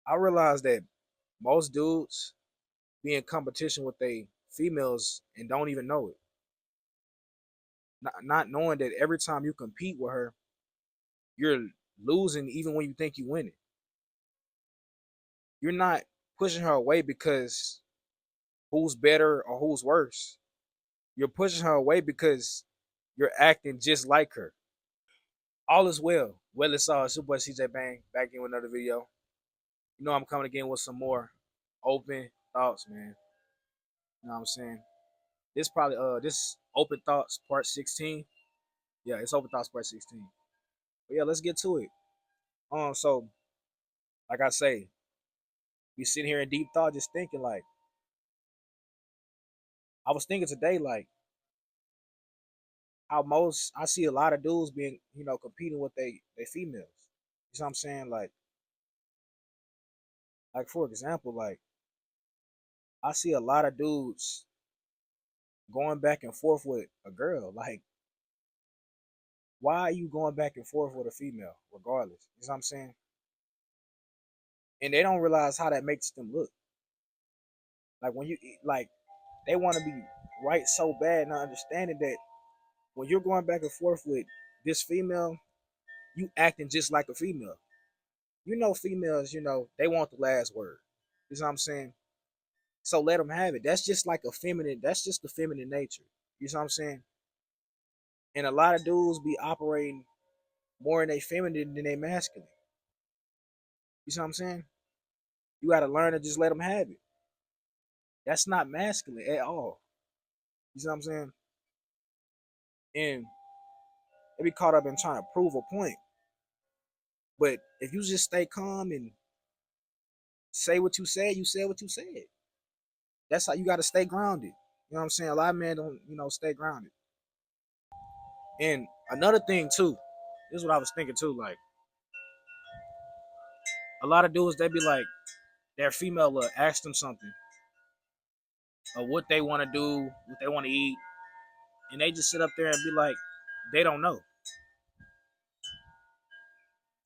I realized that most dudes be in competition with they females and don't even know it. Not knowing that every time you compete with her, you're losing even when you think you winning. You're not pushing her away because who's better or who's worse. You're pushing her away because you're acting just like her. All is well. Well, it's all. It's your boy CJ Bang back in with another video. You know I'm coming again with some more open thoughts, man. You know what I'm saying? This probably this open thoughts part 16. Yeah, it's open thoughts part 16. But yeah, let's get to it. So like I say, we sitting here in deep thought, just thinking like I was thinking today, like how most I see a lot of dudes being, competing with they females. You know what I'm saying? Like for example, like I see a lot of dudes going back and forth with a girl. Like, why are you going back and forth with a female, regardless? You know what I'm saying? And they don't realize how that makes them look. Like when you like they want to be right so bad, not understanding that when you're going back and forth with this female, you acting just like a female. Females, they want the last word. You know what I'm saying? So let them have it. That's just like a feminine. That's just the feminine nature. You know what I'm saying? And a lot of dudes be operating more in a feminine than they masculine. You know what I'm saying? You got to learn to just let them have it. That's not masculine at all. You know what I'm saying? And they be caught up in trying to prove a point. But if you just stay calm and say what you said what you said. That's how you got to stay grounded. You know what I'm saying? A lot of men don't, stay grounded. And another thing too, this is what I was thinking too. Like a lot of dudes, they be like, their female will ask them something of what they want to do, what they want to eat, and they just sit up there and be like, they don't know.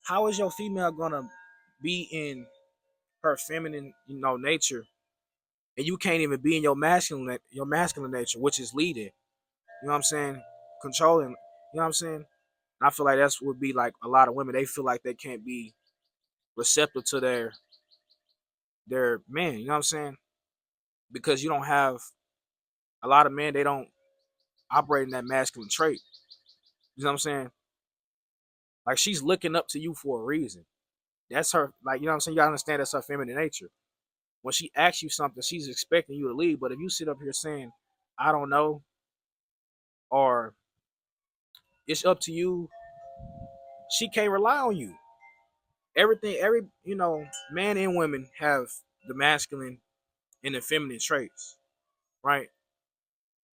How is your female gonna be in her feminine, nature, and you can't even be in your masculine nature, which is leading. You know what I'm saying? Controlling. You know what I'm saying? And I feel like that's would be like a lot of women. They feel like they can't be receptive to their men. You know what I'm saying? Because you don't have a lot of men. They don't operate in that masculine trait. You know what I'm saying? Like she's looking up to you for a reason. That's her. Like you know what I'm saying. You gotta understand that's her feminine nature. When she asks you something, she's expecting you to lead. But if you sit up here saying, "I don't know," or "It's up to you," she can't rely on you. Every man and women have the masculine and the feminine traits, right?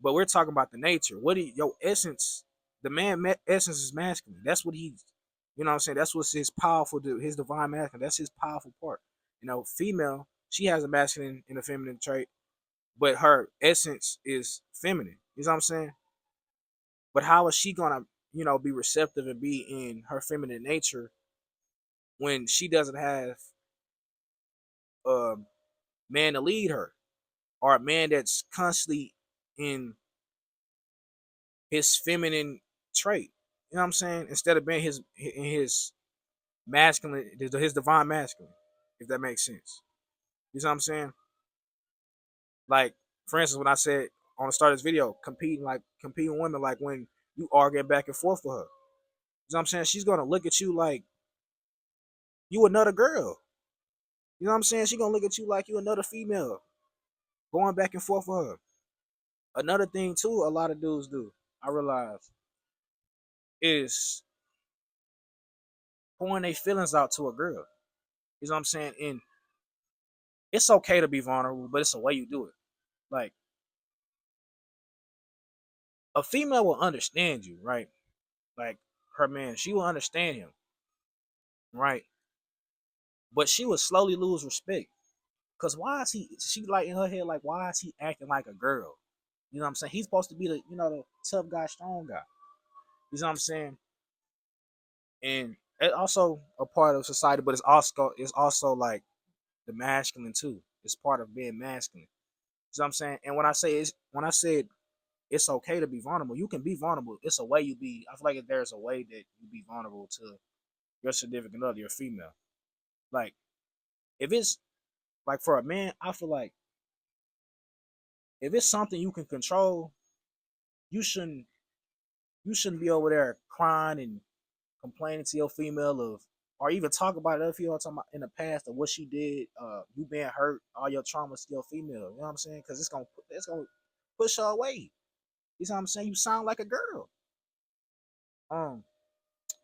But we're talking about the nature. Your essence? The essence is masculine. That's what he's. You know what I'm saying? That's what's his powerful, his divine masculine. That's his powerful part. Female, she has a masculine and a feminine trait, but her essence is feminine. You know what I'm saying? But how is she gonna, be receptive and be in her feminine nature when she doesn't have a man to lead her, or a man that's constantly in his feminine trait? You know what I'm saying? Instead of being his masculine, his divine masculine, if that makes sense. You know what I'm saying? Like, for instance, when I said on the start of this video, competing women, like when you arguing back and forth with her. You know what I'm saying? She's gonna look at you like you another girl. You know what I'm saying? She's gonna look at you like you another female going back and forth with her. Another thing too, a lot of dudes do, I realize, is pouring their feelings out to a girl. You know what I'm saying? And it's okay to be vulnerable, but it's the way you do it. Like a female will understand you, right? Like her man, she will understand him, right? But she will slowly lose respect. Cause why is she like in her head, like, why is he acting like a girl? You know what I'm saying? He's supposed to be the tough guy, strong guy. You know what I'm saying? And it's also a part of society, but it's also like the masculine too. It's part of being masculine. You know what I'm saying? And when I said it's okay to be vulnerable, you can be vulnerable. It's a way you be. I feel like if there's a way that you be vulnerable to your significant other, your female. Like if it's like for a man, I feel like if it's something you can control, you shouldn't you shouldn't be over there crying and complaining to your female of or even talk about it if you're talking about in the past of what she did, you being hurt, all your traumas to your female. You know what I'm saying? Because it's gonna push her away. You know what I'm saying? You sound like a girl. Um,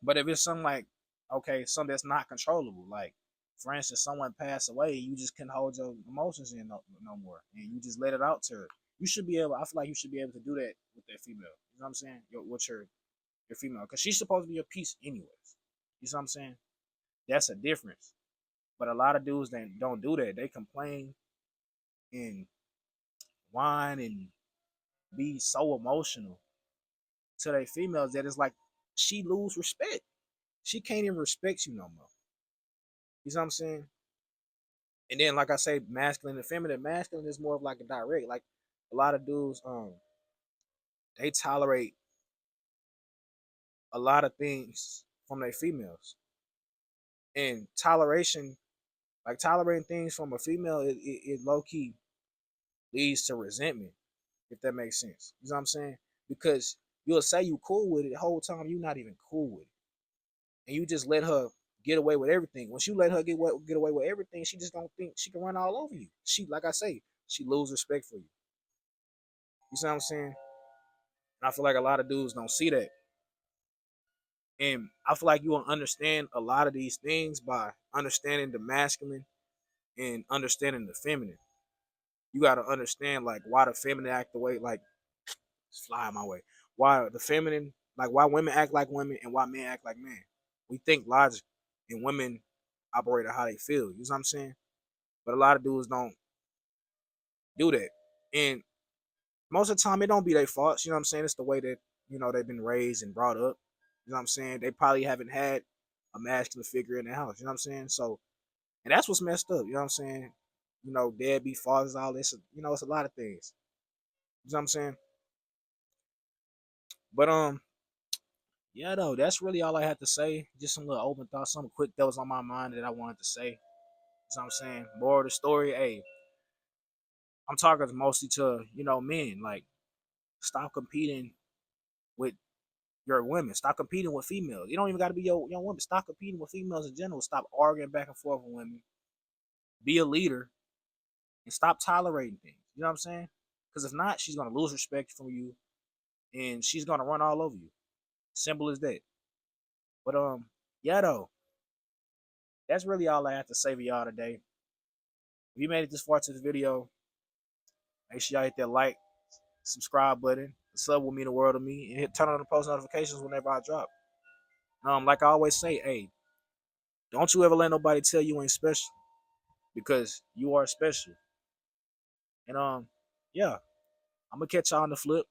but if it's something like okay, something that's not controllable, like for instance, someone passed away, you just couldn't hold your emotions in no more, and you just let it out to her. You should be able. I feel like you should be able to do that with that female. You know what I'm saying? With your female, because she's supposed to be your piece anyways. You know what I'm saying? That's a difference. But a lot of dudes that don't do that. They complain and whine and be so emotional to their females that it's like she lose respect. She can't even respect you no more. You know what I'm saying? And then, like I say, masculine and feminine. Masculine is more of like a direct. Like a lot of dudes, they tolerate a lot of things from their females, and toleration, like tolerating things from a female, it low key leads to resentment, if that makes sense. You know what I'm saying? Because you'll say you cool with it the whole time you're not even cool with it, and you just let her get away with everything. Once you let her get away with everything, she just don't think she can run all over you. She, like I say, she lose respect for you. You see what I'm saying? And I feel like a lot of dudes don't see that, and I feel like you will understand a lot of these things by understanding the masculine and understanding the feminine. You got to understand like why the feminine act the way like fly my way. Why the feminine, like why women act like women and why men act like men. We think logic, and women operate how they feel. You know what I'm saying? But a lot of dudes don't do that, and most of the time it don't be their fault. You know what I'm saying? It's the way that they've been raised and brought up. You know what I'm saying? They probably haven't had a masculine figure in the house. You know what I'm saying? So, and that's what's messed up. You know what I'm saying? Deadbeat fathers, all this. It's a lot of things. You know what I'm saying? But yeah, though, that's really all I had to say. Just some little open thoughts, something quick that was on my mind that I wanted to say. You know what I'm saying? More of the story, hey, I'm talking mostly to, men. Like, stop competing with your women. Stop competing with females. You don't even got to be your women. Stop competing with females in general. Stop arguing back and forth with women. Be a leader and stop tolerating things. You know what I'm saying? Because if not, she's going to lose respect from you and she's going to run all over you. Simple as that. But, yeah, though, that's really all I have to say for y'all today. If you made it this far to the video, make sure y'all hit that like, subscribe button. The sub will mean the world to me. And turn on the post notifications whenever I drop. Like I always say, hey, don't you ever let nobody tell you ain't special. Because you are special. And yeah, I'm gonna catch y'all on the flip.